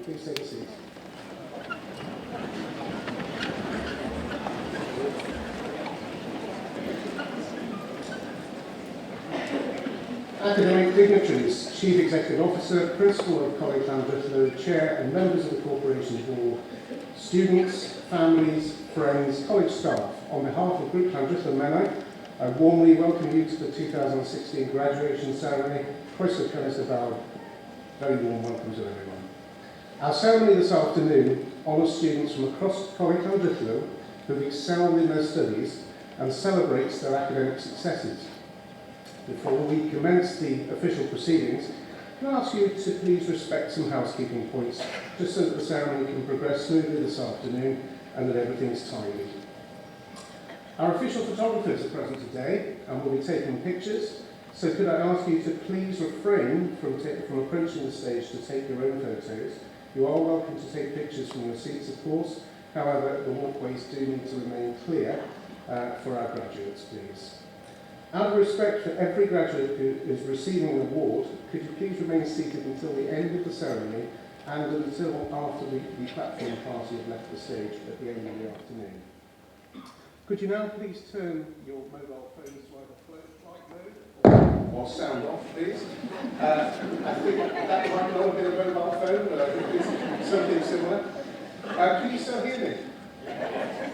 Please take a seat. Academic dignitaries, Chief Executive Officer, Principal of Coleg Llandrillo, Chair and members of the Corporation Board, students, families, friends, college staff, on behalf of Group Llandrillo Menai, I warmly welcome you to the 2016 graduation ceremony. Croeso cynnes y fawr. Very warm welcome to everyone. Our ceremony this afternoon honours students from across Coleg Llandrillo who have excelled in their studies and celebrates their academic successes. Before we commence the official proceedings, can I ask you to please respect some housekeeping points, just so that the ceremony can progress smoothly this afternoon and that everything's tidy. Our official photographers are present today and will be taking pictures, so could I ask you to please refrain from approaching the stage to take your own photos. You are welcome to take pictures from your seats, of course. However, the walkways do need to remain clear for our graduates, please. Out of respect for every graduate who is receiving an award, could you please remain seated until the end of the ceremony and until after the platform party have left the stage at the end of the afternoon. Could you now please turn your mobile phones to either flight mode or sound off, please? I think that might not have been a mobile phone, but I think it's something similar. Can you still hear me?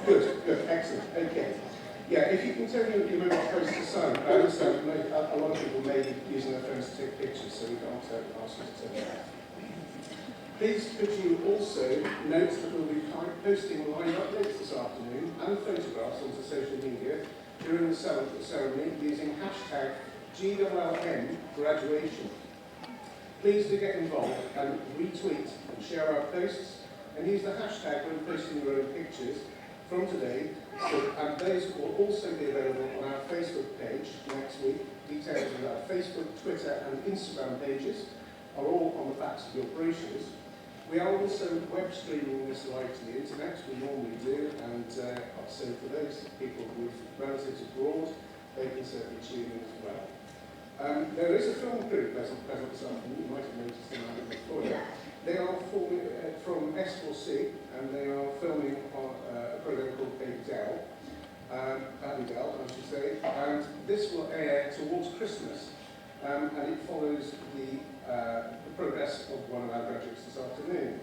Good, excellent, okay. Yeah, if you can turn your mobile phones to silent, I understand a lot of people may be using their phones to take pictures, so we can't ask you to turn that off. Please could you also note that we'll be posting live updates this afternoon and photographs onto social media during the ceremony using hashtag GLLN graduation. Please do get involved and retweet and share our posts and use the hashtag when posting your own pictures from today, and those will also be available on our Facebook page next week. Details of our Facebook, Twitter and Instagram pages are all on the backs of your brochures. We are also web streaming this live to the internet, we normally do, and so for those people with relatives abroad, they can certainly tune in as well. There is a film crew present this afternoon, you might have noticed them out before. They are from S4C, and they are filming a programme called Babydell, I should say, and this will air towards Christmas, and it follows the progress of one of our graduates this afternoon.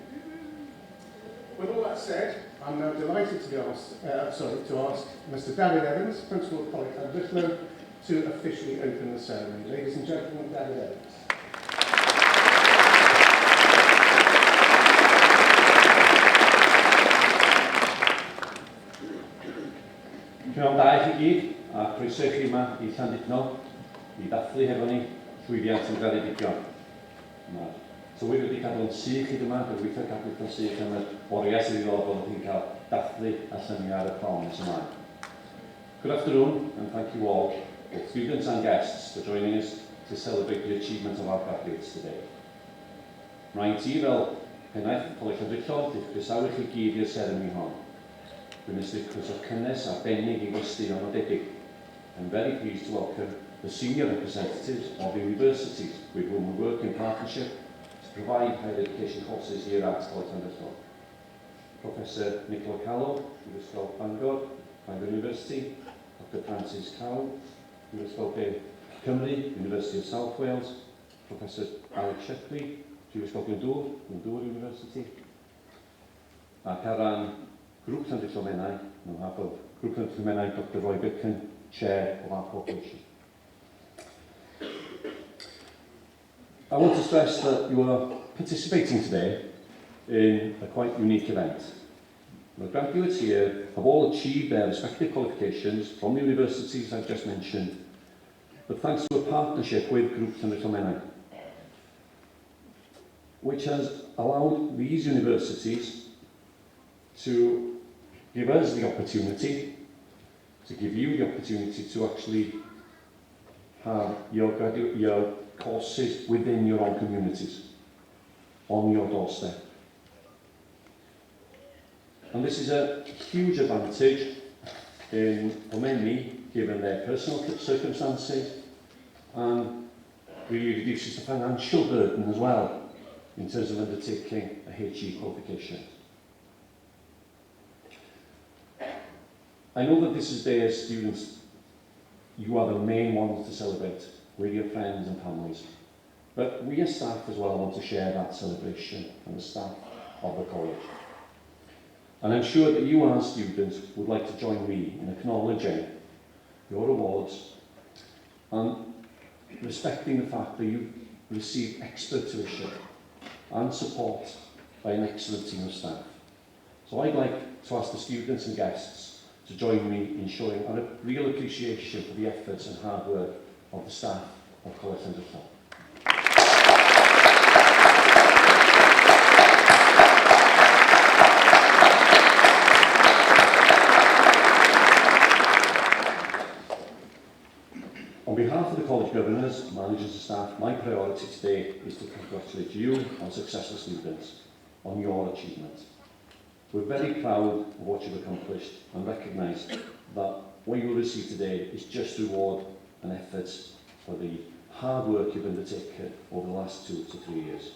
With all that said, I'm now delighted to ask Mr. David Evans, Principal of Coleg Llandrillo, to officially open the ceremony. Ladies and gentlemen, David Evans. Cynnal da i chi gyd, a croeso i chi yma i Llandrillo i ddathlu hefo ni llwyddiant yn graddedigion. Mae'r tywydd wedi cadw yn sych hyd yma, dwi'n gweithio cadw yn sych am y oriau sydd wedi ddod bod chi'n cael dathlu a lluniau ar y prom nes ymlaen. Good afternoon, and thank you all, both students and guests, for joining us to celebrate the achievement of our graduates today. Rhaid ti fel pennaeth Coleg Llandrillo, di'ch croesawu chi gyd i'r seremoni hon. Dwi'n ystod croeso cynnes arbennig i westeion nodedig. I'm very pleased to welcome the senior representatives of the universities with whom we work in partnership to provide higher education courses here at Coleg Llandrillo. Professor Nicola Callow, University of Bangor University, Dr Francis Cow, University of Cymru, University of South Wales, Professor Alex Shepley, University of Glyndŵr University, ac ar ran Grŵp Llandrillo Menai, on behalf of Grŵp Llandrillo Menai, Dr Roy Bitkin, Chair of our corporation. I want to stress that you are participating today in a quite unique event. The graduates here have all achieved their respective qualifications from the universities I've just mentioned, but thanks to a partnership with Grŵp Llandrillo Menai, which has allowed these universities to give us the opportunity, to give you the opportunity to actually have your courses within your own communities, on your doorstep. And this is a huge advantage for many, given their personal circumstances, and really reduces the financial burden as well. in terms of undertaking a HE qualification. I know that this is the day as students, you are the main ones to celebrate with your friends and families. But we as staff as well want to share that celebration and the staff of the college. And I'm sure that you as students would like to join me in acknowledging your awards and respecting the fact that you've received expert tuition and support by an excellent team of staff. So I'd like to ask the students and guests to join me in showing a real appreciation for the efforts and hard work of the staff of Coleg Llandrillo. On behalf of the college governors, managers and staff, my priority today is to congratulate you and successful students on your achievement. We're very proud of what you've accomplished and recognise that what you will receive today is just reward and efforts for the hard work you've undertaken over the last 2 to 3 years.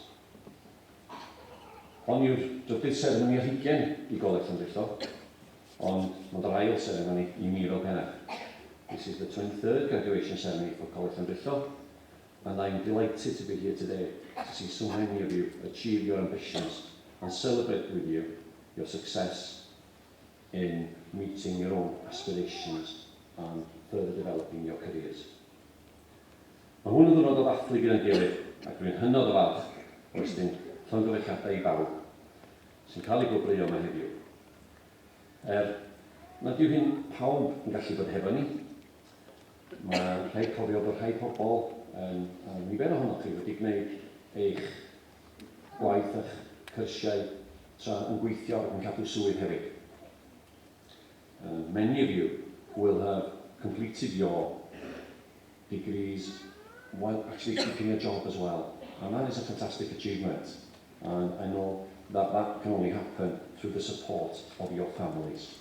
Ond yw'r drydydd seremoni ar hugain I Coleg Llandrillo, ond mae'n yr ail seremoni I mi fel penna. This is the 23rd graduation ceremony for Coleg Llandrillo, and I'm delighted to be here today to see so many of you achieve your ambitions and celebrate with you your success in meeting your own aspirations and further developing your careers. Mae hwn yn ddwrnod o ddathlu gyda'n gilydd ac rwy'n hynod o falch oes dyn llongyfarchiadau I bawb sy'n cael ei gwobrwyo yma heddiw. Nad yw hyn pawb yn gallu bod hefo ni. Mae'n rhaid cofio bod rhai pobl nifer ohonoch chi wedi gwneud eich gwaith a'ch cyrsiau tra yn gweithio ac yn cadw swydd hefyd. Many of you will have completed your degrees while actually keeping a job as well. And that is a fantastic achievement. And I know that that can only happen through the support of your families.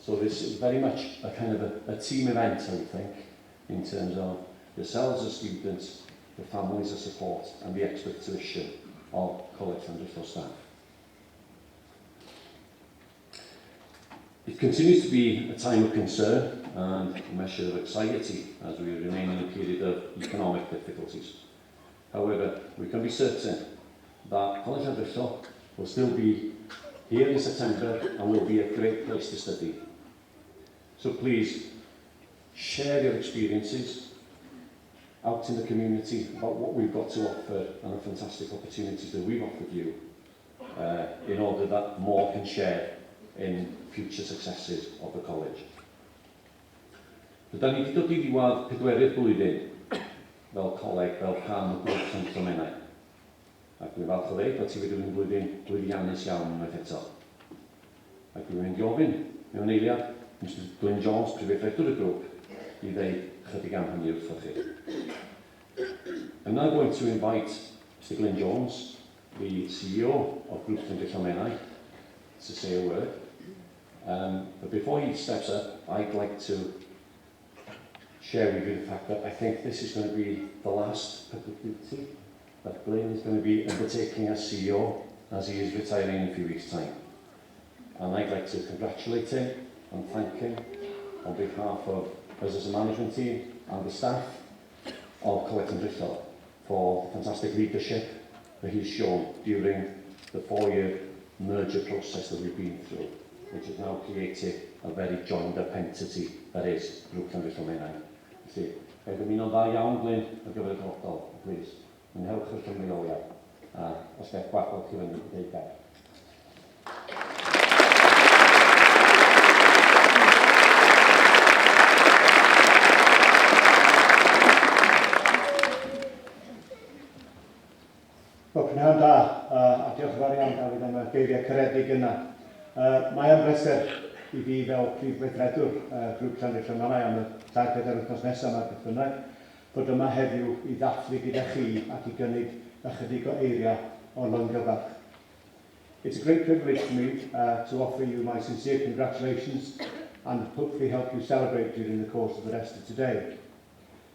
So this is very much a kind of a team event, I would think, in terms of yourselves as students, the families as support, and the expert tuition of Coleg Llandrillo staff. It continues to be a time of concern and a measure of anxiety as we remain in a period of economic difficulties. However, we can be certain that Coleg Llandrillo will still be here in September and will be a great place to study. So please, share your experiences out in the community about what we've got to offer and the fantastic opportunities that we've offered you in order that more can share in future successes of the college. Rydyn ni wedi dod I ddiwedd 4 blwyddyn fel coleg, fel rhan o grŵp Llandrillo. Ac dwi'n falch o ddeud bod ti wedi mynd blwyddyn lwyddiannus iawn unwaith eto. Ac dwi'n mynd I ofyn mewn eiliad Mr Glyn Jones, prifeithredwr y grŵp, I ddeud chydig am hynny wrthoch chi. I'm now going to invite Mr Glyn Jones, the CEO of Group Llandrillo, to say a word. But before he steps up, I'd like to share with you the fact that I think this is going to be the last public duty that Glyn is going to be undertaking as CEO as he is retiring in a few weeks' time. And I'd like to congratulate him and thank him on behalf of us as a management team and the staff of Coleg Llandrillo for the fantastic leadership that he's shown during the 4-year merger process that we've been through, which has now created a very joined-up entity that is Grŵp Llandrillo. Felly, gael dymuno'n dda iawn, Glyn, ar gyfer y dyfodol, please. Mwynhewch yr ymweliad. A os gael gwahodd chi fyny I ddeud gael. Wel, prynawn da, a diolch yn fawr iawn Dafydd am y geiriau caredig yna. Mae am bleser I fi fel prif weithredwr Grŵp Llandrillo am y 3-4 wythnos nesaf yma beth bynnag, bod yma heddiw I ddathlu gyda chi ac I gynnig ychydig o eiriau o longyfarch. It's a great privilege for me to offer you my sincere congratulations and hopefully help you celebrate during the course of the rest of today.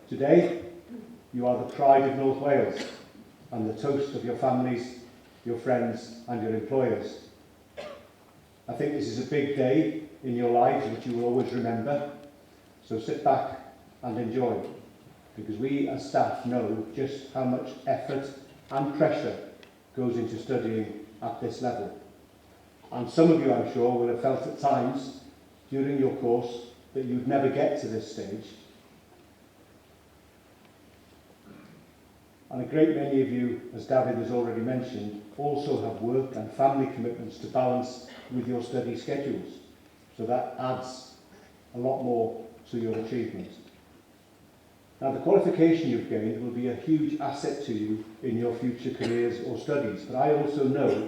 Today, you are the pride of North Wales, and the toast of your families, your friends and your employers. I think this is a big day in your lives which you will always remember, so sit back and enjoy, because we as staff know just how much effort and pressure goes into studying at this level. And some of you, I'm sure, will have felt at times during your course that you'd never get to this stage. And a great many of you, as David has already mentioned, also have work and family commitments to balance with your study schedules. So that adds a lot more to your achievement. Now, the qualification you've gained will be a huge asset to you in your future careers or studies, but I also know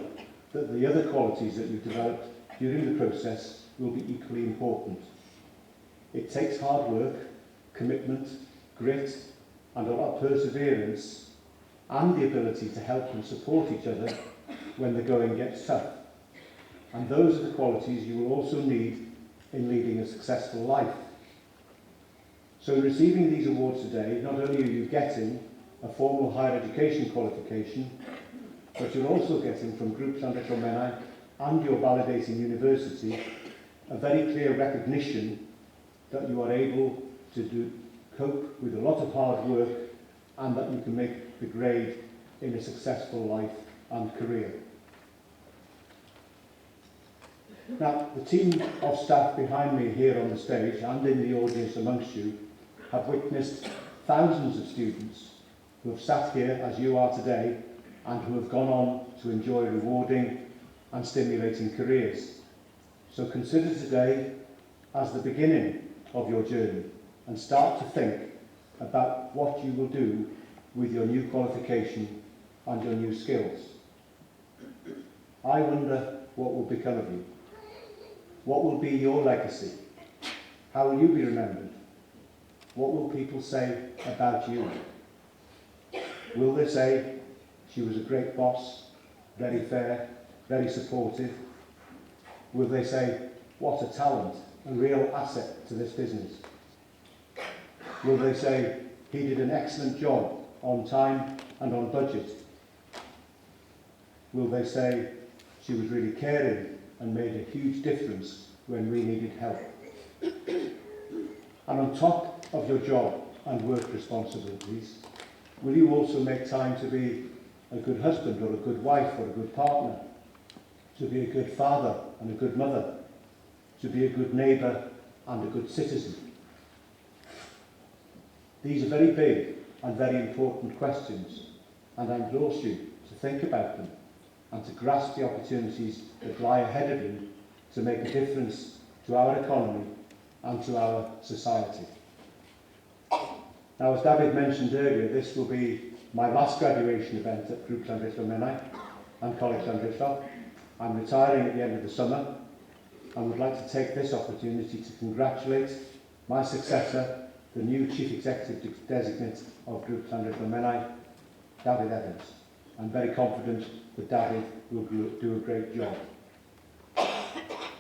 that the other qualities that you've developed during the process will be equally important. It takes hard work, commitment, grit, and a lot of perseverance, and the ability to help and support each other when the going gets tough. And those are the qualities you will also need in leading a successful life. So in receiving these awards today, not only are you getting a formal higher education qualification, but you're also getting from Group Llandrillo and your validating university a very clear recognition that you are able to cope with a lot of hard work and that you can make the grade in a successful life and career. Now, the team of staff behind me here on the stage and in the audience amongst you have witnessed thousands of students who have sat here as you are today and who have gone on to enjoy rewarding and stimulating careers. So consider today as the beginning of your journey and start to think about what you will do with your new qualification and your new skills. I wonder what will become of you. What will be your legacy? How will you be remembered? What will people say about you? Will they say, she was a great boss, very fair, very supportive? Will they say, what a talent, a real asset to this business? Will they say, he did an excellent job on time and on budget? Will they say, she was really caring and made a huge difference when we needed help? And on top of your job and work responsibilities, will you also make time to be a good husband or a good wife or a good partner, to be a good father and a good mother, to be a good neighbour and a good citizen? These are very big and very important questions, and I endorse you to think about them and to grasp the opportunities that lie ahead of you to make a difference to our economy and to our society. Now, as David mentioned earlier, this will be my last graduation event at Group Llandrillo and Coleg Llandrillo. I'm retiring at the end of the summer and would like to take this opportunity to congratulate my successor, the new Chief Executive Designate of Group Llandrillo, David Evans. I'm very confident that David will do a great job.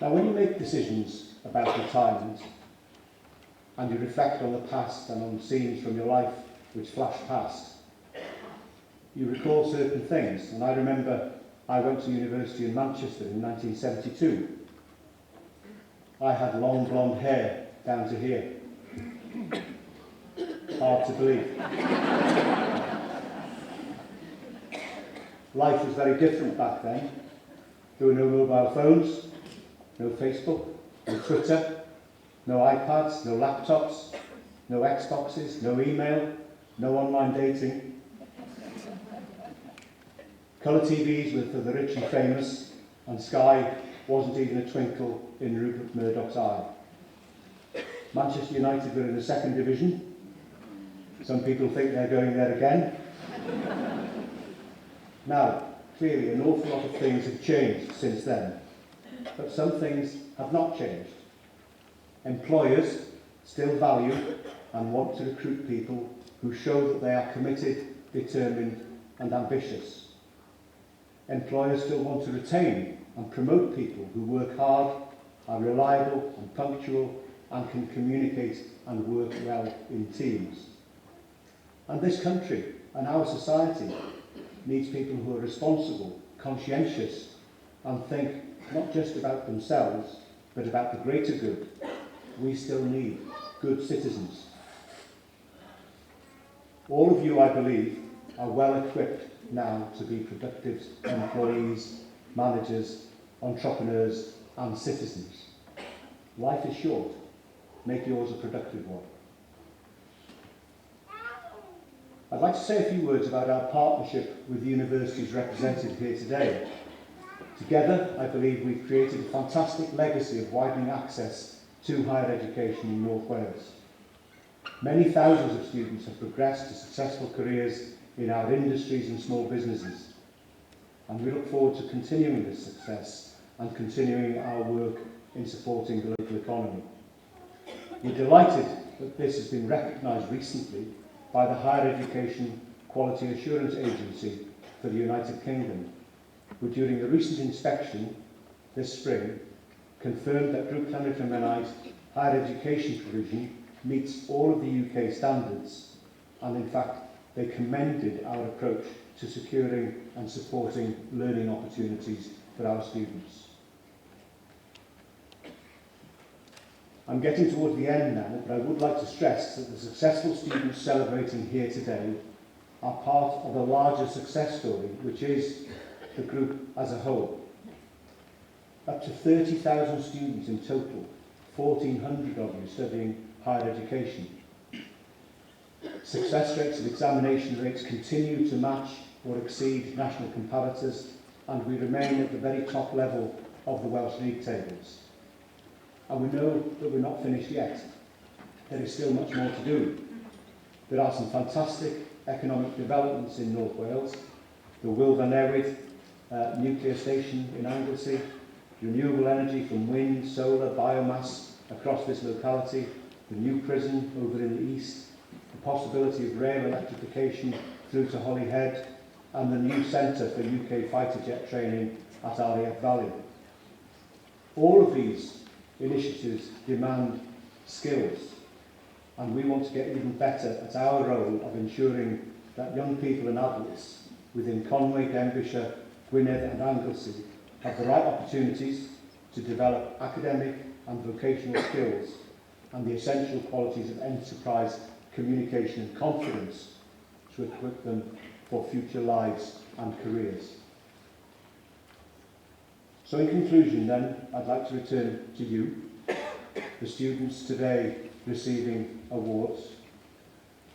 Now, when you make decisions about retirement and you reflect on the past and on scenes from your life which flash past, you recall certain things. And I remember I went to university in Manchester in 1972. I had long blonde hair down to here. Hard to believe. Life was very different back then. There were no mobile phones, no Facebook, no Twitter, no iPads, no laptops, no Xboxes, no email, no online dating. Colour TVs were for the rich and famous, and Sky wasn't even a twinkle in Rupert Murdoch's eye. Manchester United were in the second division. Some people think they're going there again. Now, clearly an awful lot of things have changed since then, but some things have not changed. Employers still value and want to recruit people who show that they are committed, determined and ambitious. Employers still want to retain and promote people who work hard, are reliable and punctual and can communicate and work well in teams. And this country and our society needs people who are responsible, conscientious, and think not just about themselves, but about the greater good. We still need good citizens. All of you, I believe, are well equipped now to be productive employees, managers, entrepreneurs, and citizens. Life is short. Make yours a productive one. I'd like to say a few words about our partnership with the universities represented here today. Together, I believe we've created a fantastic legacy of widening access to higher education in North Wales. Many thousands of students have progressed to successful careers in our industries and small businesses, and we look forward to continuing this success and continuing our work in supporting the local economy. We're delighted that this has been recognised recently by the Higher Education Quality Assurance Agency for the United Kingdom, who during the recent inspection this spring confirmed that Grŵp Llandrillo Menai's higher education provision meets all of the UK standards, and in fact they commended our approach to securing and supporting learning opportunities for our students. I'm getting towards the end now, but I would like to stress that the successful students celebrating here today are part of a larger success story, which is the group as a whole. Up to 30,000 students in total, 1,400 of you studying higher education. Success rates and examination rates continue to match or exceed national comparators, and we remain at the very top level of the Welsh League tables. And we know that we're not finished yet. There is still much more to do. There are some fantastic economic developments in North Wales. The Wilfa Newid nuclear station in Anglesey, renewable energy from wind, solar, biomass across this locality, the new prison over in the east, the possibility of rail electrification through to Holyhead, and the new centre for UK fighter jet training at RAF Valley. All of these initiatives demand skills, and we want to get even better at our role of ensuring that young people and adults within Conway, Denbighshire, Gwynedd and Anglesey have the right opportunities to develop academic and vocational skills and the essential qualities of enterprise, communication and confidence to equip them for future lives and careers. So in conclusion then, I'd like to return to you, the students today receiving awards.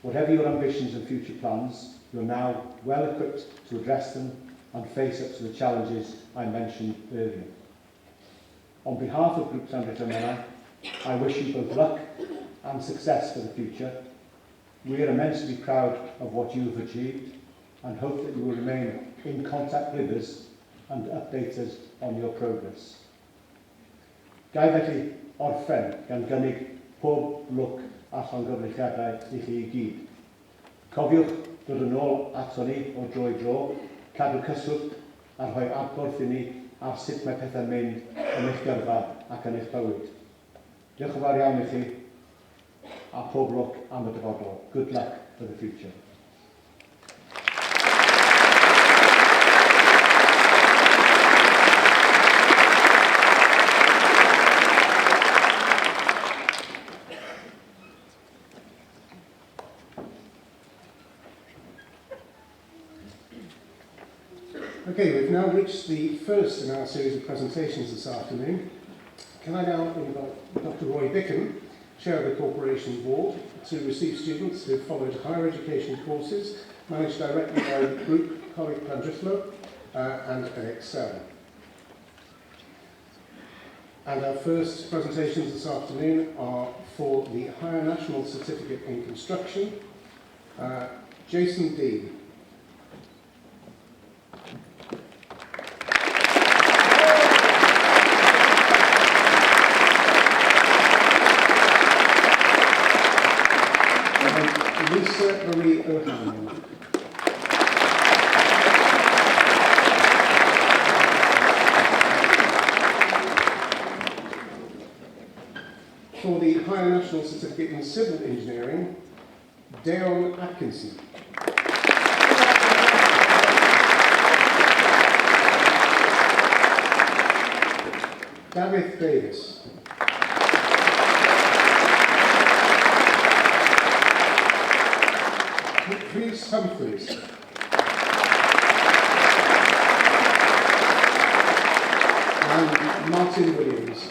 Whatever your ambitions and future plans, you're now well equipped to address them and face up to the challenges I mentioned earlier. On behalf of Grŵp Llandrillo Menai, I wish you both luck and success for the future. We are immensely proud of what you have achieved and hope that you will remain in contact with us and update us on your progress. Gai felly orffen gan gynnig pob lwc a llongyfrichiadau i chi I gyd. Cofiwch dod yn ôl ato ni o dro I dro, cadw cyswllt a rhoi adborth I ni ar sut mae pethau'n mynd yn eich gyrfa ac yn eich bywyd. Diolch yn fawr iawn I chi a pob lwc am y dyfodol. Good luck for the future. Okay, we've now reached the first in our series of presentations this afternoon. Can I now invite Dr. Roy Bicken, Chair of the Corporation Board, to receive students who have followed higher education courses managed directly by the Group Coleg Llandrillo and Excel. And our first presentations this afternoon are for the Higher National Certificate in Construction. Jason Dean. Marie O'Hanlon. For the Higher National Certificate in Civil Engineering, Deon Atkinson. David Davis. Chris Humphreys. And Martin Williams.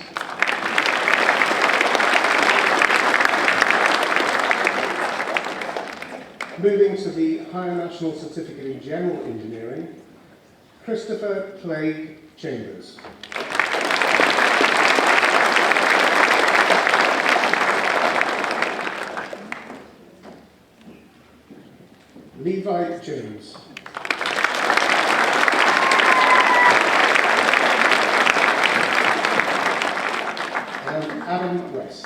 Moving to the Higher National Certificate in General Engineering, Christopher Clay Chambers. Levi Jones. And Adam West.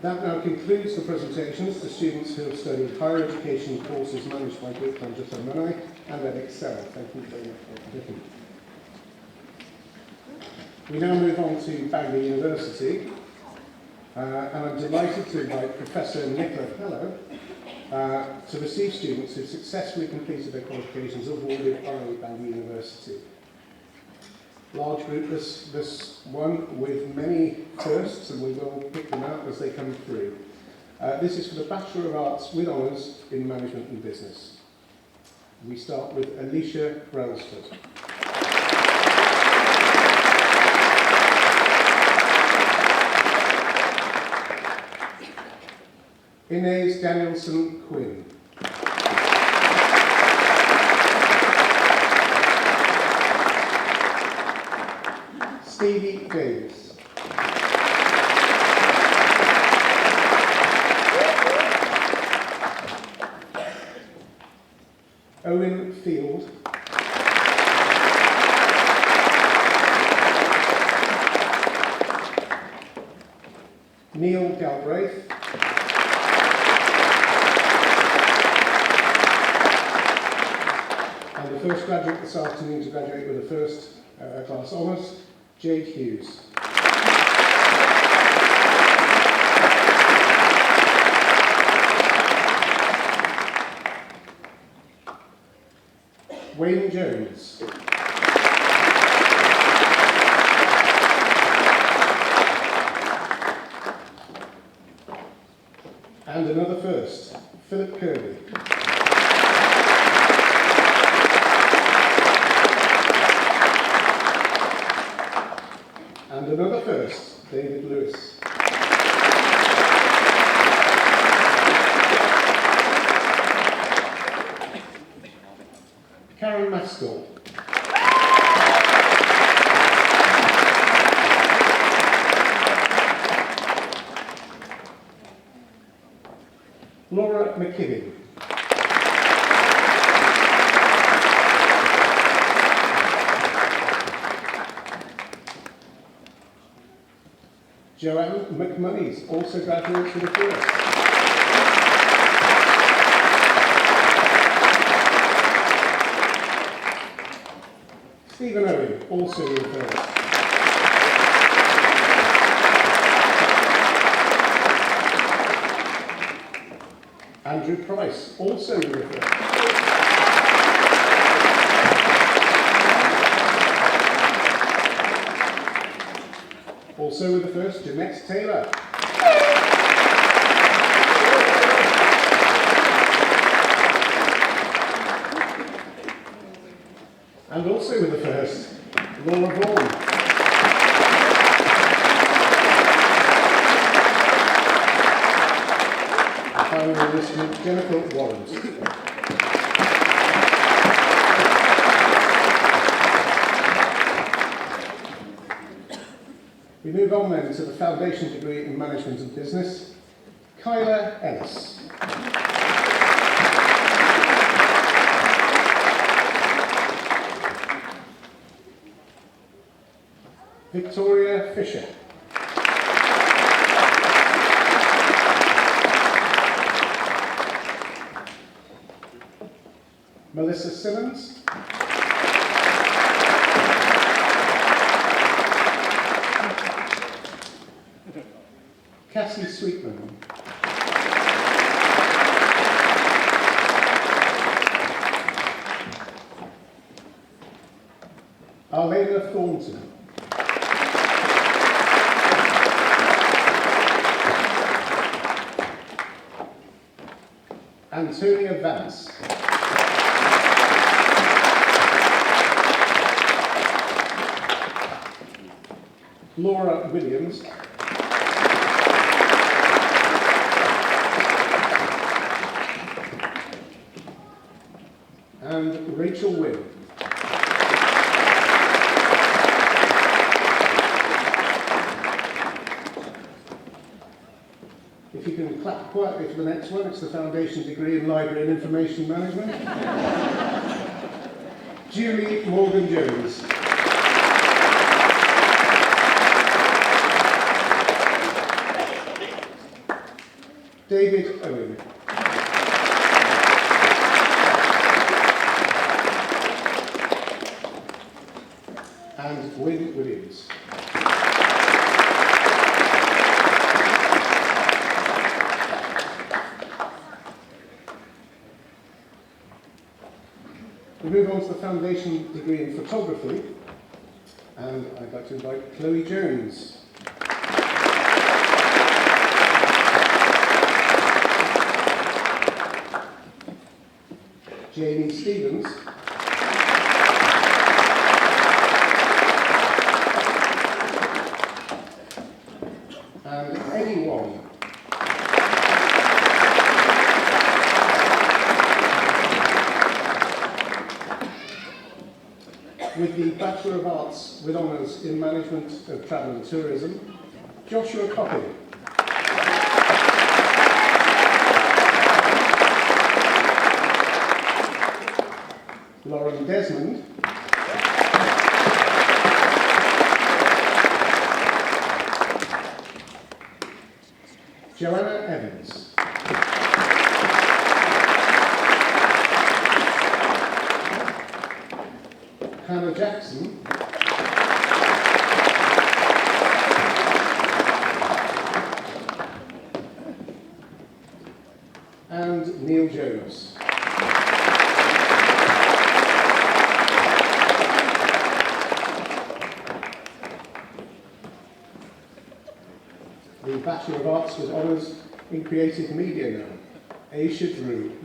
That now concludes the presentations to students who have studied higher education courses managed by Great Llandrillo Menai and at Excel. Thank you very much for listening. We now move on to Bangor University, and I'm delighted to invite Professor Nicola Pello to receive students who successfully completed their qualifications awarded by Bangor University. Large group, this one with many firsts, and we will pick them out as they come through. This is for the Bachelor of Arts with Honours in Management and Business. We start with Alicia Brailsford. Inez Danielson Quinn. Stevie Davis. Owen Field. Neil Galbraith. And the first graduate this afternoon to graduate with a first class honours, Jade Hughes. Wayne Jones. And another first, Philip Kirby. And another first, David Lewis. Karen Maskell. Laura McKibben. Joanne McMoney's also graduates with a first. Stephen Owen, also with a first. Andrew Price, also with a first. Also with the first, Jeanette Taylor. And also with the first, Laura Vaughan. And finally, this Jennifer Warren. We move on then to the foundation degree in management and business, Kyla Ellis. Victoria Fisher. Melissa Simmons. Cassie Sweetman. Emma Thornton. Antonia Vance. Laura Williams. And Rachel Wynn. If you can clap quietly for the next one, it's the Foundation Degree in Library and Information Management. Julie Morgan-Jones. David Owen. And Wynne Williams. We move on to the Foundation Degree in Photography, and I'd like to invite Chloe Jones. Jamie Stevens. And Eddie Wong. With the Bachelor of Arts with Honours in Management of Travel and Tourism, Joshua Copping. Lauren Desmond. Joanna Evans. Hannah Jackson. And Neil Jones. The Bachelor of Arts with Honours in Creative Media now, Aisha Drew.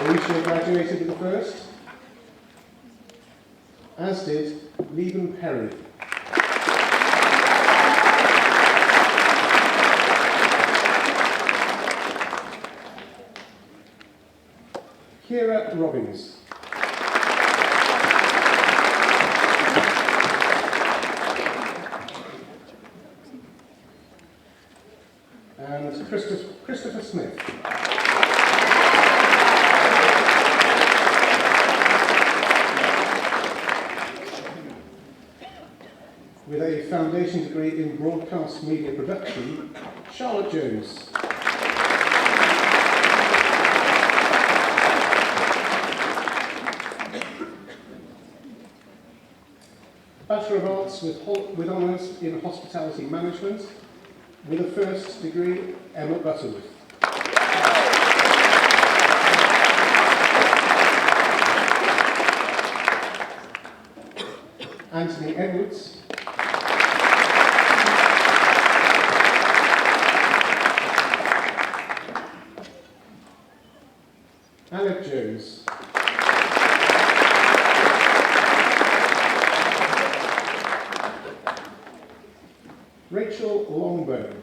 Alicia graduated with the first, as did Lieben Perry. Kira Robbins. And Christopher Smith. With a Foundation Degree in Broadcast Media Production, Charlotte Jones. Bachelor of Arts with Honours in Hospitality Management, with a first degree, Emma Butterworth. Anthony Edwards. Alec Jones. Rachel Longbow.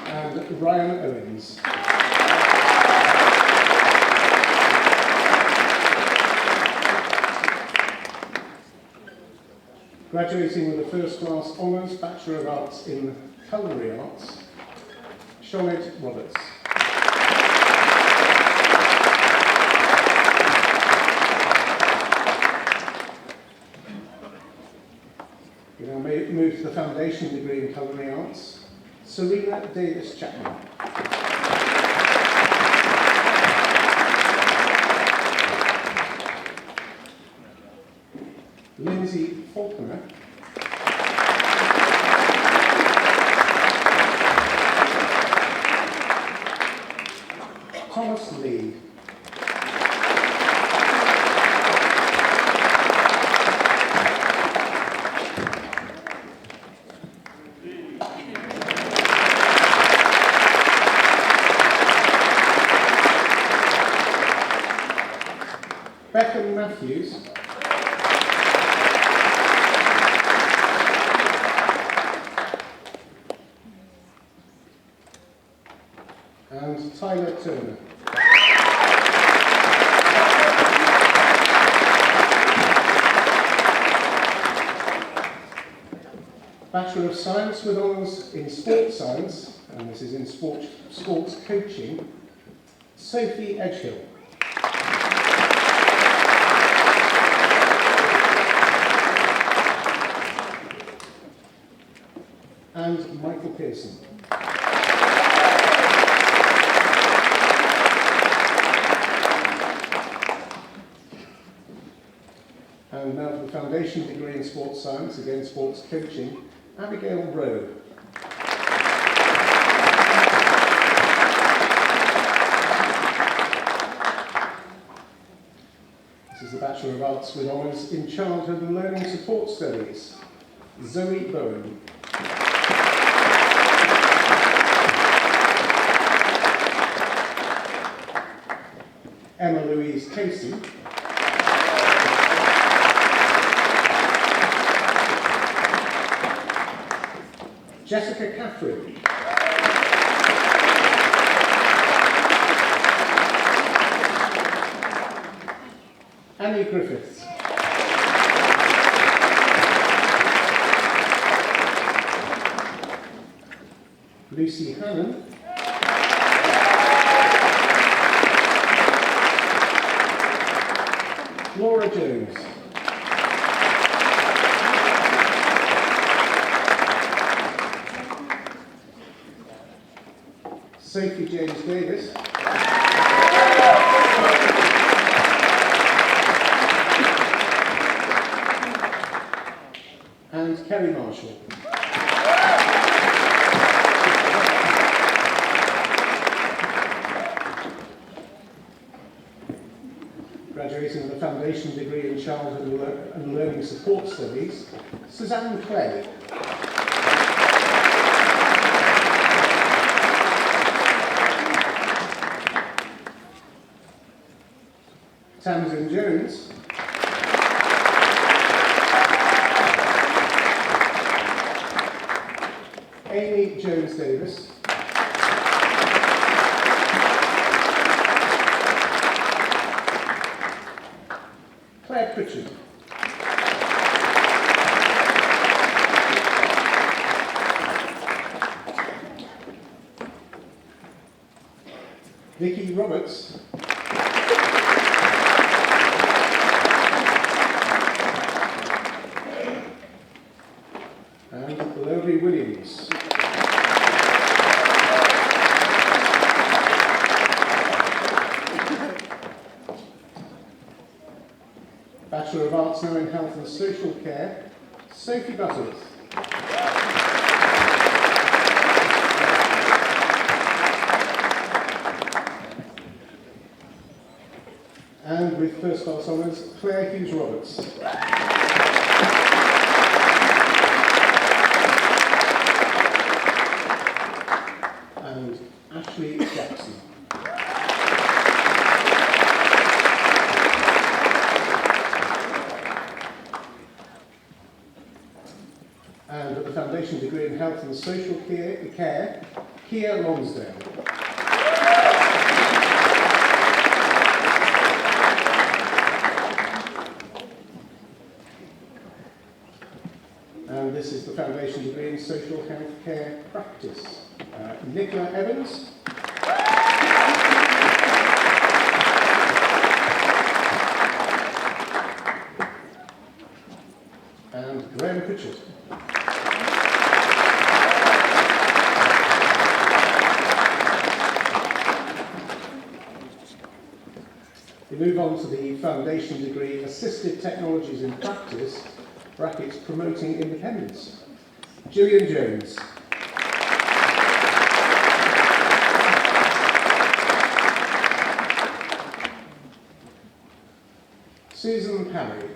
And Ryan Owens. Graduating with a first class honours Bachelor of Arts in Culinary Arts, Shonette Roberts. We now move to the Foundation Degree in Culinary Arts, Serena Davis Chapman. Lindsay Faulkner. Thomas Lee. Beckham Matthews. And Tyler Turner. Bachelor of Science with honours in Sports Science, and this is in sports coaching, Sophie Edgehill. And Michael Pearson. And now for the foundation degree in sports science, again sports coaching, Abigail Rowe. This is the Bachelor of Arts with honours in childhood and learning support studies, Zoe Bowen. Emma Louise Casey. Jessica Catherine. Annie Griffiths. Lucy Hannon. Laura Jones. Sophie James Davis. And Kerry Marshall. Graduating with a foundation degree in childhood and learning support studies, Suzanne Clay. Tamsin Jones. Amy Jones Davis. Claire Pritchard. Vicky Roberts. And Lowry Williams. Bachelor of Arts now in Health and Social Care, Sophie Butterworth. And with first class honours, Claire Hughes Roberts. And Ashley Jackson. And with the foundation degree in Health and Social Care, Kia Lonsdale. And this is the foundation degree in Social Health Care Practice, Nicola Evans. And Graham Pritchard. We move on to the foundation degree Assisted Technologies in Practice, brackets Promoting Independence, Gillian Jones. Susan Parry.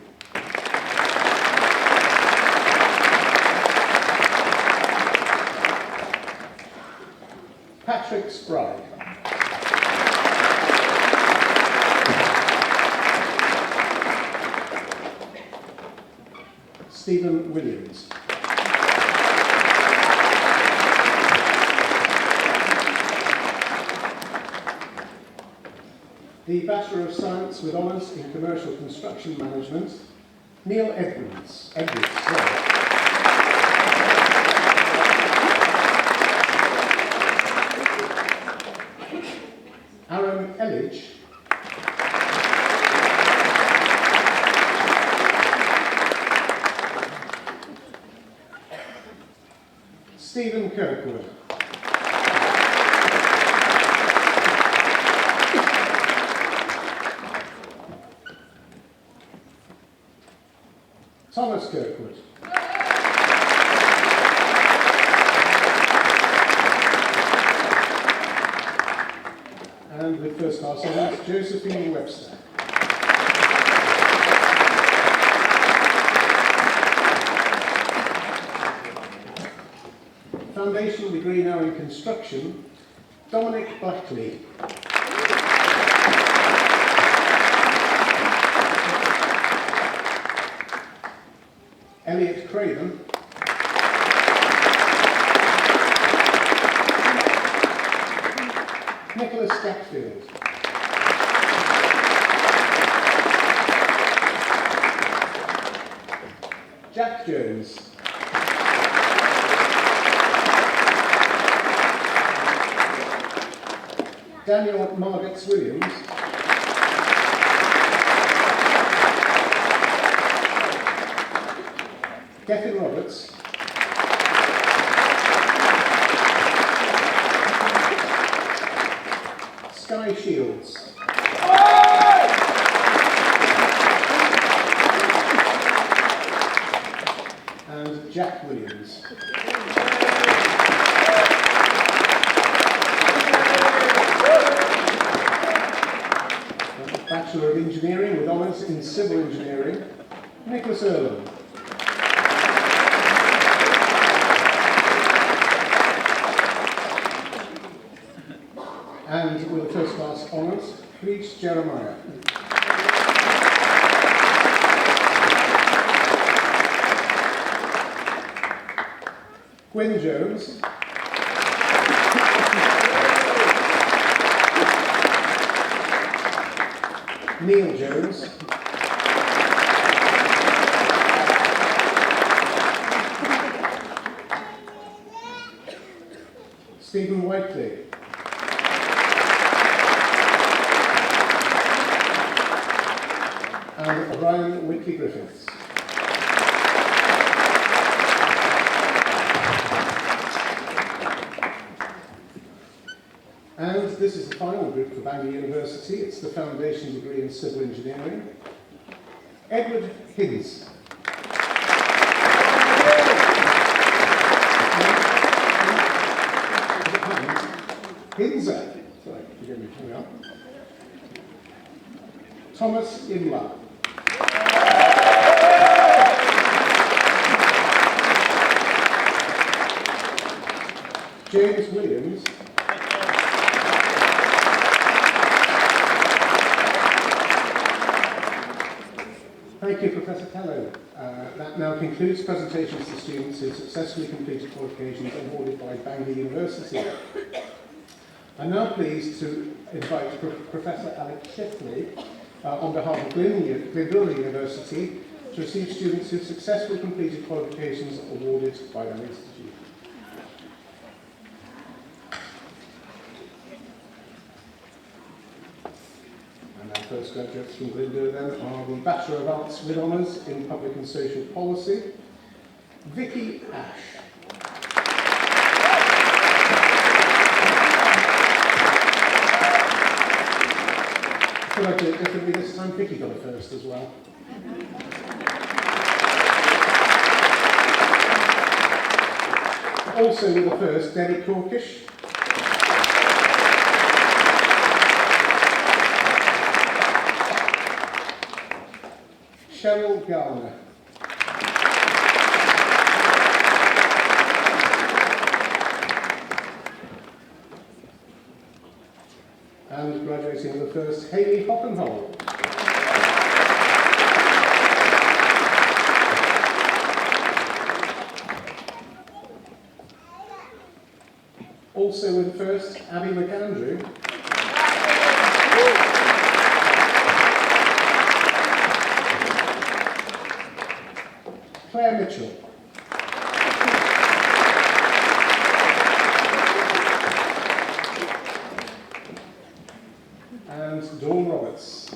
Patrick Sprague. Stephen Williams. The Bachelor of Science with Honours in Commercial Construction Management, Neil Edwards. Aaron Elledge. Stephen Kirkwood. Thomas Kirkwood. And with first class honours, Josephine Webster. Foundation degree now in construction, Dominic Blackley. Elliot Craven. Nicholas Stackfield. Jack Jones. Daniel Margetts Williams. Gethin Roberts. Sky Shields. And Jack Williams. Bachelor of Engineering with Honours in Civil Engineering, Nicholas Erland. And with a first class honours, Preach Jeremiah. Gwyn Jones. Neil Jones. Stephen Whiteley. And Orion Whitley Griffiths. And this is the final group for Bangor University. It's the foundation degree in civil engineering. Edward Hinz. Hinzer. Sorry, forgive me, hang on. Thomas Imler. James Williams. Thank you, Professor Tello. That now concludes presentations to students who successfully completed qualifications awarded by Bangor University. I'm now pleased to invite Professor Alec Shipley on behalf of Llandrillo University to receive students who successfully completed qualifications awarded by that institute. And our first graduates from Glyndŵr then are the Bachelor of Arts with Honours in Public and Social Policy, Vicky Ash. I feel like I do it differently this time. Vicky got it first as well. Also with the first, Debbie Corkish. Cheryl Garner. And graduating with the first, Hayley Hockenhole. Also with first, Abby McAndrew. Claire Mitchell. And Dawn Roberts.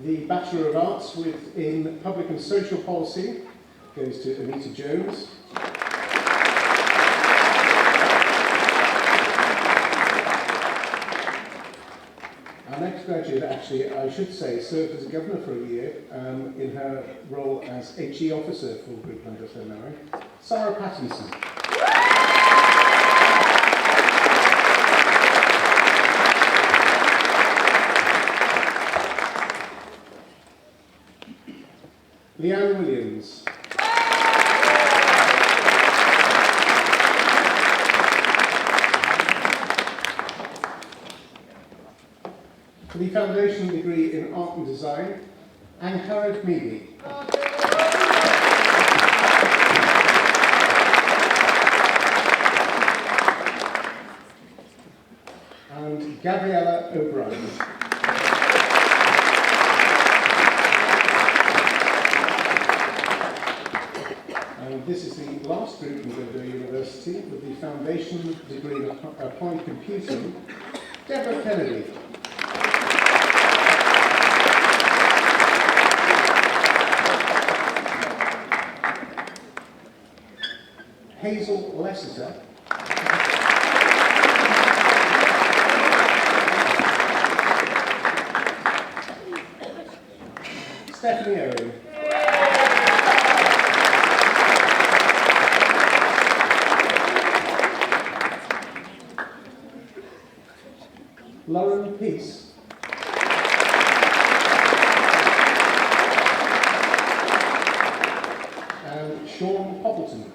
The Bachelor of Arts in Public and Social Policy goes to Anita Jones. Our next graduate, actually, I should say, served as a governor for a year in her role as HE officer for Group Llandrillo Mary, Sarah Pattinson. Leanne Williams. For the foundation degree in art and design, Angharad Mealy. And Gabriella O'Brien. And this is the last group in Llandrillo University with the foundation degree in applied computing, Deborah Kennedy. Hazel Lessiter. Stephanie Owen. Lauren Peace. And Sean Poppleton.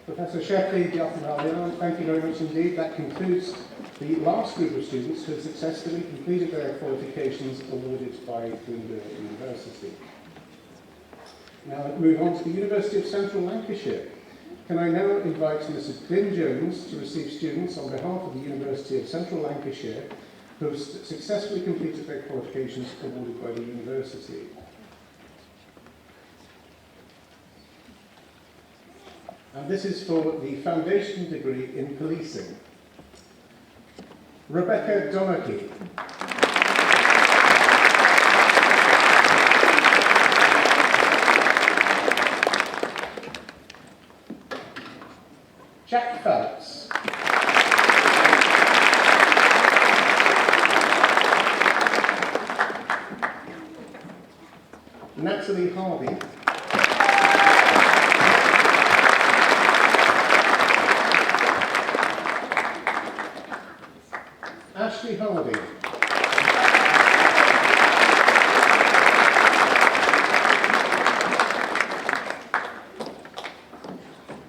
Professor Shepley, thank you very much indeed. That concludes the last group of students who have successfully completed their qualifications awarded by Llandrillo University. Now let's move on to the University of Central Lancashire. Can I now invite Mr. Glyn Jones to receive students on behalf of the University of Central Lancashire who have successfully completed their qualifications awarded by the university. And this is for the foundation degree in policing. Rebecca Donaghy. Jack Phelps. Natalie Harvey. Ashley Hardy.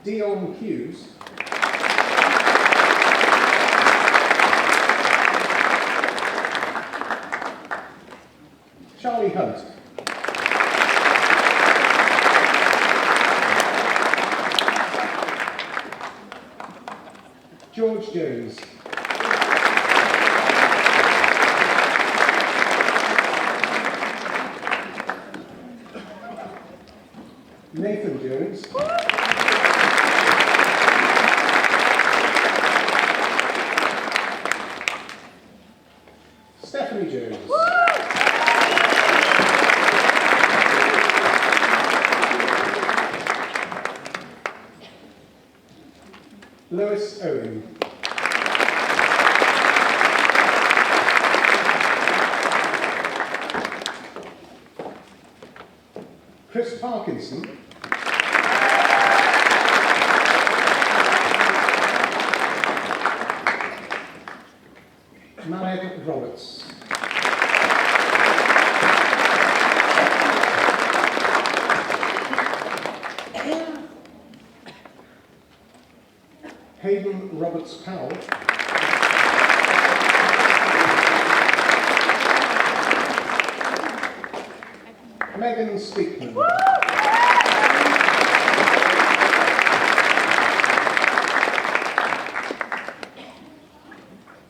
Dion Hughes. Charlie Hunt. George Jones. Nathan Jones. Stephanie Jones. Lois Owen. Chris Parkinson. Maled Roberts. Hayden Roberts Powell. Megan Speakman.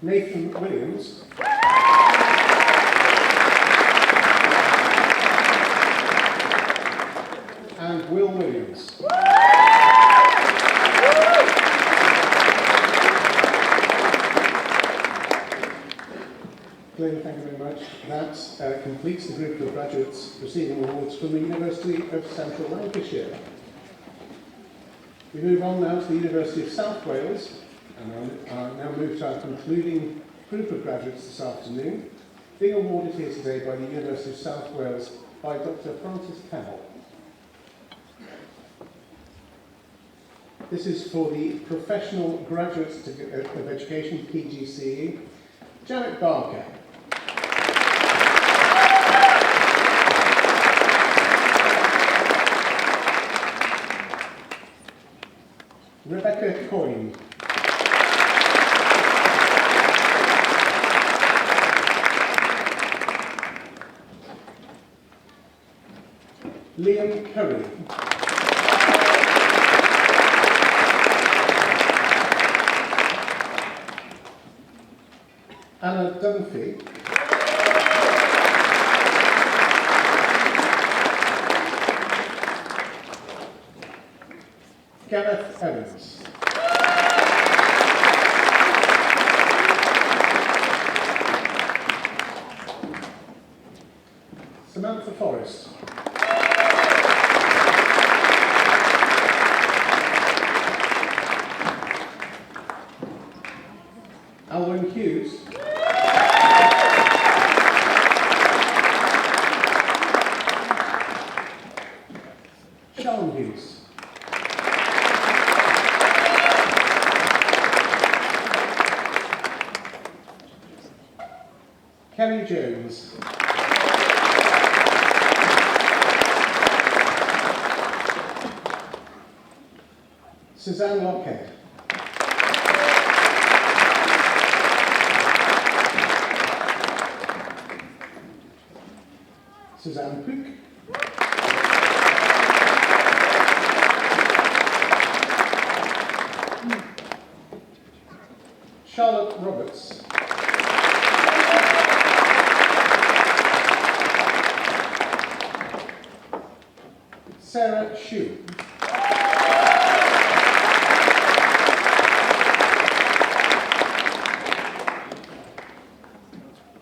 Nathan Williams. And Will Williams. Glenn, thank you very much. That completes the group of graduates receiving awards from the University of Central Lancashire. We move on now to the University of South Wales, and I'll now move to our concluding group of graduates this afternoon, being awarded here today by the University of South Wales by Dr. Francis Pell. This is for the Professional Graduates of Education, PGCE, Janet Barker. Rebecca Coyne. Liam Curry. Anna Dunphy. Gareth Evans. Samantha Forrest. Alwyn Hughes. Sean Hughes. Kelly Jones. Suzanne Lockhead. Suzanne Pook. Charlotte Roberts. Sarah Shue.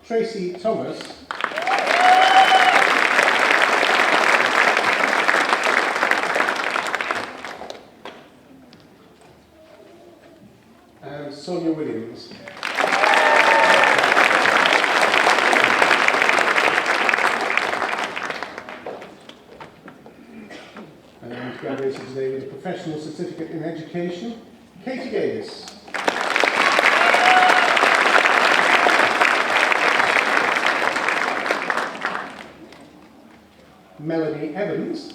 Tracy Thomas. And Sonia Williams. And graduated today with a Professional Certificate in Education, Katie Davis. Melanie Evans.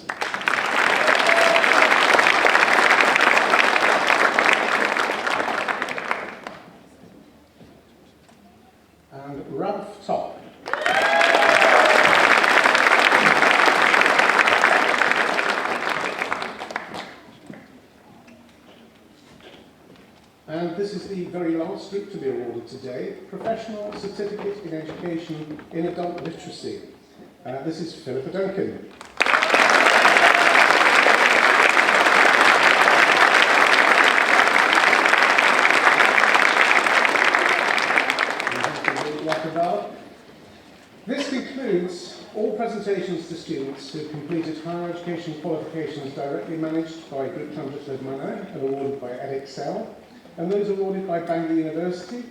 And Ralph Top. And this is the very last group to be awarded today, Professional Certificate in Education in Adult Literacy. This is Philippa Duncan. This concludes all presentations to students who completed higher education qualifications directly managed by Group Llandrillo Manor and awarded by EdExcel, and those awarded by Bangor University,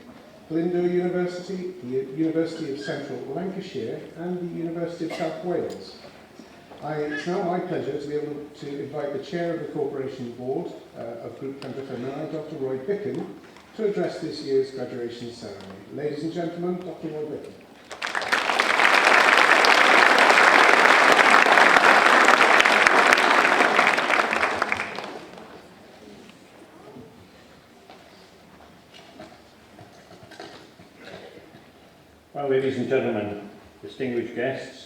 Glyndŵr University, the University of Central Lancashire and the University of South Wales. It's now my pleasure to be able to invite the Chair of the Corporation Board of Group Llandrillo Menai, Dr. Roy Bicken, to address this year's graduation ceremony. Ladies and gentlemen, Dr. Roy Bicken. Well, ladies and gentlemen, distinguished guests,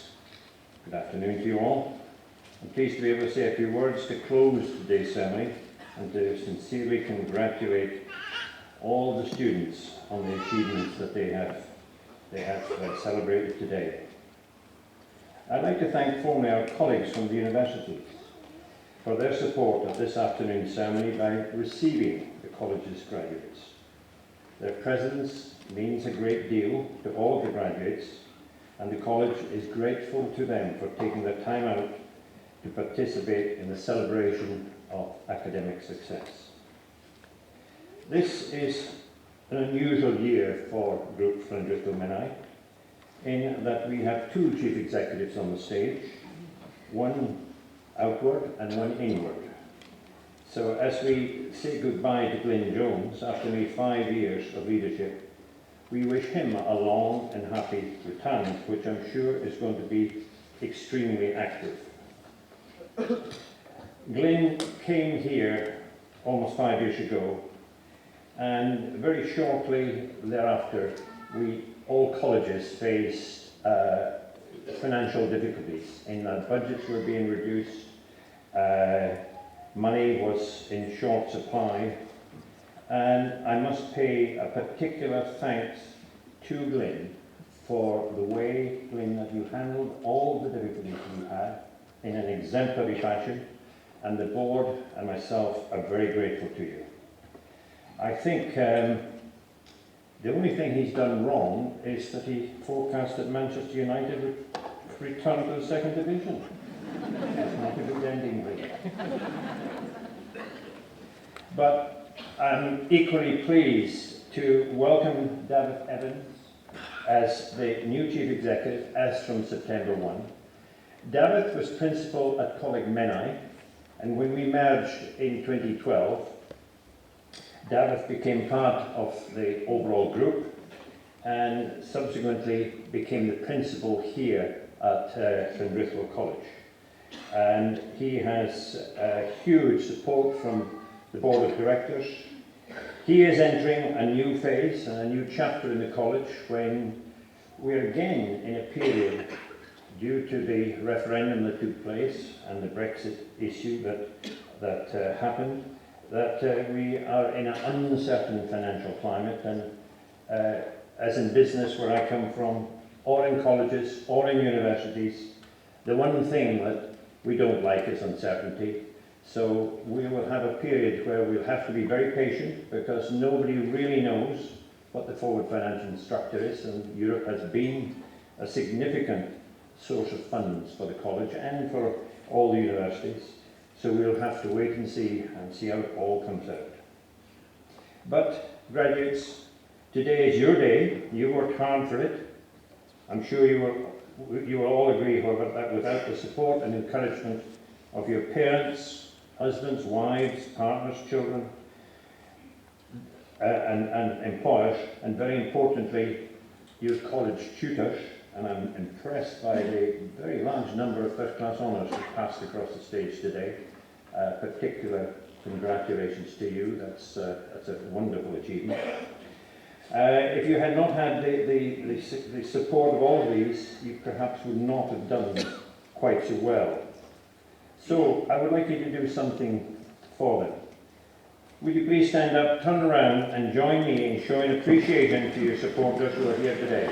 good afternoon to you all. I'm pleased to be able to say a few words to close today's ceremony and to sincerely congratulate all the students on the achievements that they have celebrated today. I'd like to thank formally our colleagues from the universities for their support of this afternoon's ceremony by receiving the college's graduates. Their presence means a great deal to all of the graduates, and the college is grateful to them for taking their time out to participate in the celebration of academic success. This is an unusual year for Group Llandrillo Menai, in that we have two chief executives on the stage, one outward and one inward. So as we say goodbye to Glyn Jones, after nearly 5 years of leadership, we wish him a long and happy retirement, which I'm sure is going to be extremely active. Glyn came here almost 5 years ago, and very shortly thereafter, all colleges faced financial difficulties in that budgets were being reduced, money was in short supply, and I must pay a particular thanks to Glyn for the way, Glyn, that you handled all the difficulties you had in an exemplary fashion, and the board and myself are very grateful to you. I think the only thing he's done wrong is that he forecast that Manchester United would return to the second division. That's not a good ending, really. But I'm equally pleased to welcome David Evans as the new chief executive as from September 1. David was principal at Coleg Menai, and when we merged in 2012, David became part of the overall group and subsequently became the principal here at Llandrillo College. And he has huge support from the board of directors. He is entering a new phase and a new chapter in the college when we're again in a period, due to the referendum that took place and the Brexit issue that happened, that we are in an uncertain financial climate, and as in business where I come from, or in colleges, or in universities, the one thing that we don't like is uncertainty. So we will have a period where we'll have to be very patient, because nobody really knows what the forward financial structure is, and Europe has been a significant source of funds for the college and for all the universities. So we'll have to wait and see how it all comes out. But graduates, today is your day. You worked hard for it. I'm sure you will all agree, however, that without the support and encouragement of your parents, husbands, wives, partners, children, and employers, and very importantly, your college tutors, and I'm impressed by the very large number of first-class honours that passed across the stage today. Particular congratulations to you. That's a wonderful achievement. If you had not had the support of all of these, you perhaps would not have done quite so well. So I would like you to do something for them. Would you please stand up, turn around, and join me in showing appreciation to your supporters who are here today.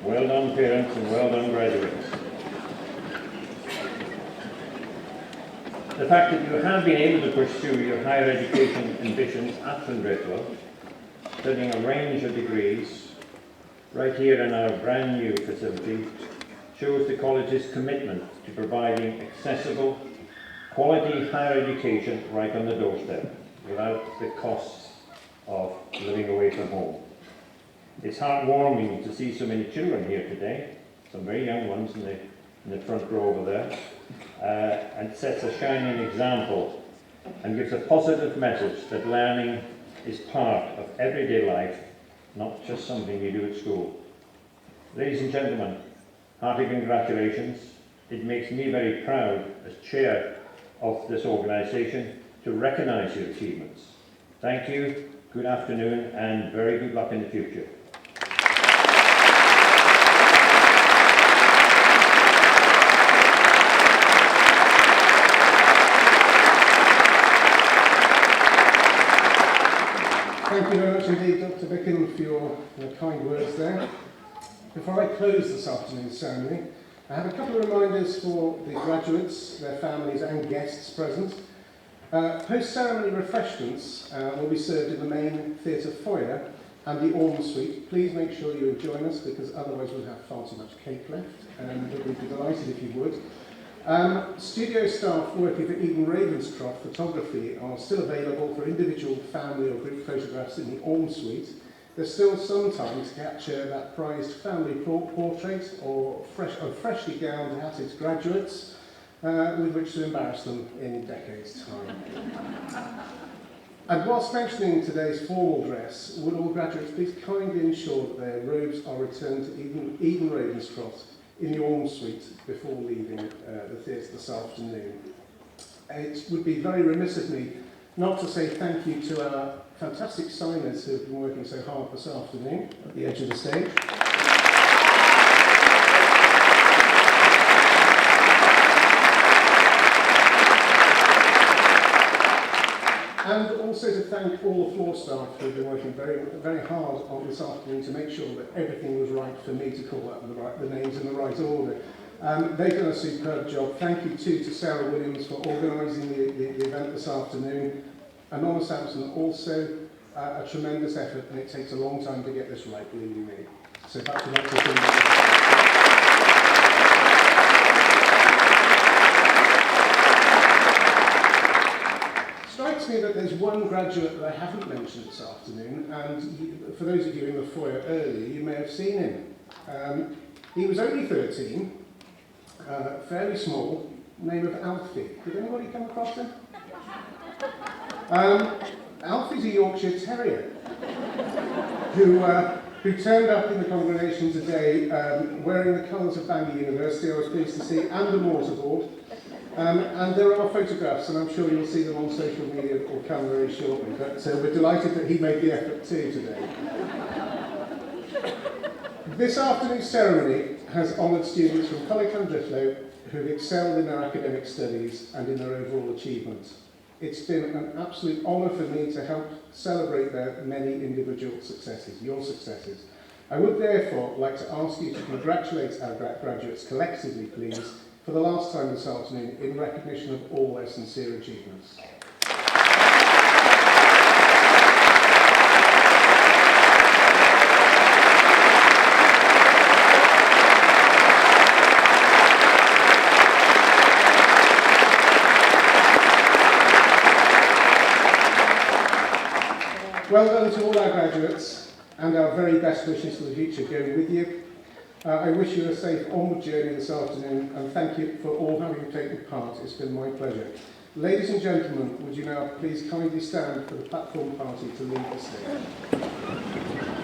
Well done, parents, and well done, graduates. The fact that you have been able to pursue your higher education ambitions at Llandrillo studying a range of degrees right here in our brand new facility shows the college's commitment to providing accessible, quality higher education right on the doorstep without the costs of living away from home. It's heartwarming to see so many children here today, some very young ones in the front row over there, and sets a shining example and gives a positive message that learning is part of everyday life, not just something you do at school. Ladies and gentlemen, hearty congratulations. It makes me very proud as chair of this organisation to recognise your achievements. Thank you, good afternoon, and very good luck in the future. Thank you very much indeed, Dr. Bicken, for your kind words there. Before I close this afternoon's ceremony, I have a couple of reminders for the graduates, their families and guests present. Post-ceremony refreshments will be served in the main theatre foyer and the Orme suite. Please make sure you join us, because otherwise we'll have far too much cake left, and we'd be delighted if you would. Studio staff working for Eden Ravenscroft Photography are still available for individual, family or group photographs in the Orme suite. There's still some time to capture that prized family portrait or freshly gowned hatted graduates with which to embarrass them in decades' time. And whilst mentioning today's formal dress, would all graduates please kindly ensure that their robes are returned to Eden Ravenscroft in the Orme suite before leaving the theatre this afternoon. It would be very remiss of me not to say thank you to our fantastic signers who have been working so hard this afternoon at the edge of the stage. And also to thank all the floor staff who have been working very, very hard on this afternoon to make sure that everything was right for me to call out the names in the right order. They've done a superb job. Thank you too to Sarah Williams for organising the event this afternoon. And Anna Sampson also a tremendous effort, and it takes a long time to get this right, believe me. So back to that. Strikes me that there's one graduate that I haven't mentioned this afternoon, and for those of you in the foyer earlier, you may have seen him. He was only 13, fairly small, name of Alfie. Did anybody come across him? Alfie's a Yorkshire Terrier who turned up in the congregation today wearing the colours of Bangor University, I was pleased to see, and a mortarboard. And there are photographs, and I'm sure you'll see them on social media or come very shortly. But we're delighted that he made the effort too today. This afternoon's ceremony has honoured students from Coleg Llandrillo who have excelled in their academic studies and in their overall achievements. It's been an absolute honour for me to help celebrate their many individual successes, your successes. I would therefore like to ask you to congratulate our graduates collectively, please, for the last time this afternoon in recognition of all their sincere achievements. Well done to all our graduates, and our very best wishes for the future go with you. I wish you a safe onward journey this afternoon, and thank you for all having taken part. It's been my pleasure. Ladies and gentlemen, would you now please kindly stand for the platform party to leave the stage.